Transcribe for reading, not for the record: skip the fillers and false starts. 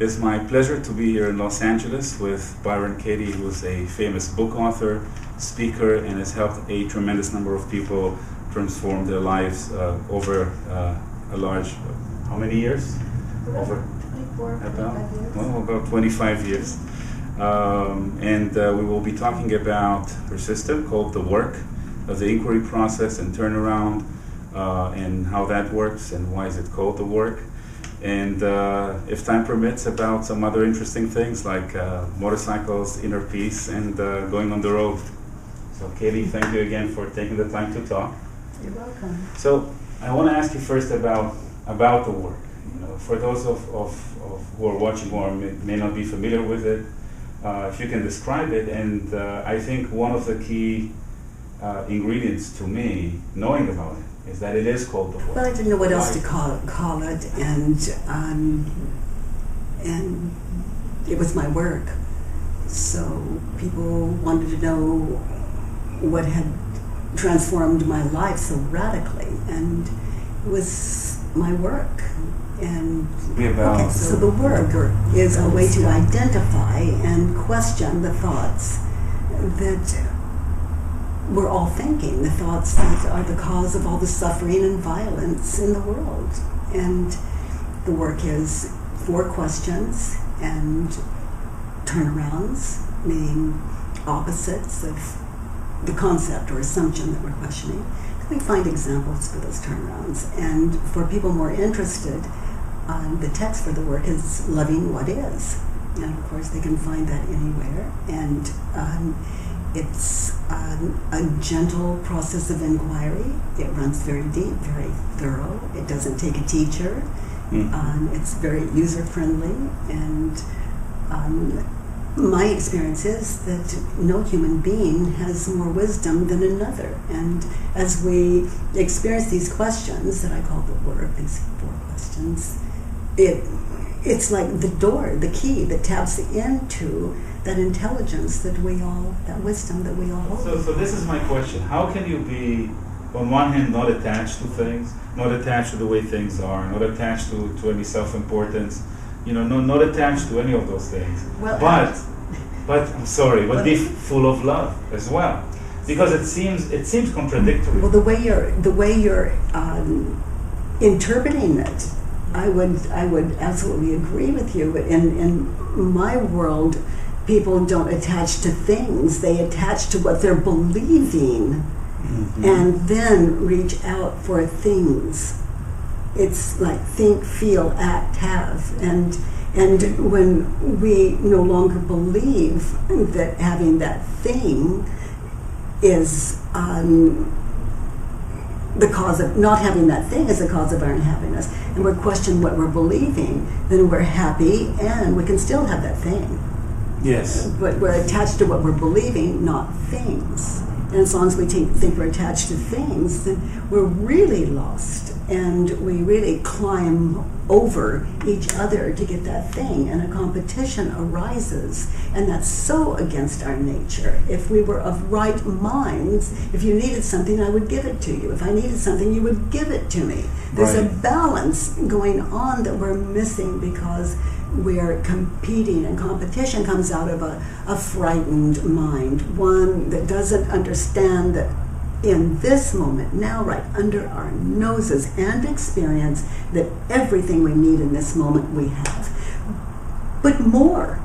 It's my pleasure to be here in Los Angeles with Byron Katie, who's a famous book author, speaker, and has helped a tremendous number of people transform their lives over a large, how many years? Over 24, 25 years. Well, about 25 years. We will be talking about her system called The Work, of the inquiry process and turnaround, and how that works and why is it called The Work. And if time permits, about some other interesting things like motorcycles, inner peace, and going on the road. So Katie, thank you again for taking the time to talk. You're welcome. So I want to ask you first about the work. You know, for those of who are watching or may not be familiar with it, if you can describe it. And I think one of the key ingredients to me, knowing about it, is that it is called the work. Well, I didn't know what else to call it, and it was my work. So people wanted to know what had transformed my life so radically, and it was my work. And okay, so the work is a way to identify and question the thoughts that we're all thinking, the thoughts that are the cause of all the suffering and violence in the world. And the work is 4 questions and turnarounds, meaning opposites of the concept or assumption that we're questioning. We find examples for those turnarounds. And for people more interested, the text for the work is Loving What Is. And of course they can find that anywhere. And it's a gentle process of inquiry. It runs very deep, very thorough. It doesn't take a teacher. It's very user-friendly. And my experience is that no human being has more wisdom than another. And as we experience these questions that I call the work, these 4 questions, it's like the door, the key that taps into that intelligence that wisdom that we all hold. So this is my question. How can you be, on one hand, not attached to things, not attached to the way things are, not attached to any self-importance, not attached to any of those things, well, but be full of love as well? Because it seems contradictory. Well, the way you're interpreting it, I would absolutely agree with you. But in my world, people don't attach to things; they attach to what they're believing, and then reach out for things. It's like think, feel, act, have, and when we no longer believe that having that thing is the cause of not having that thing is the cause of our unhappiness, and we're questioning what we're believing, then we're happy and we can still have that thing. Yes. But we're attached to what we're believing, not things. And as long as we think we're attached to things, then we're really lost. And we really climb over each other to get that thing. And a competition arises. And that's so against our nature. If we were of right minds, if you needed something, I would give it to you. If I needed something, you would give it to me. There's a balance going on that we're missing because we're competing, and competition comes out of a frightened mind, one that doesn't understand that in this moment, now right under our noses, and experience that everything we need in this moment we have. But more.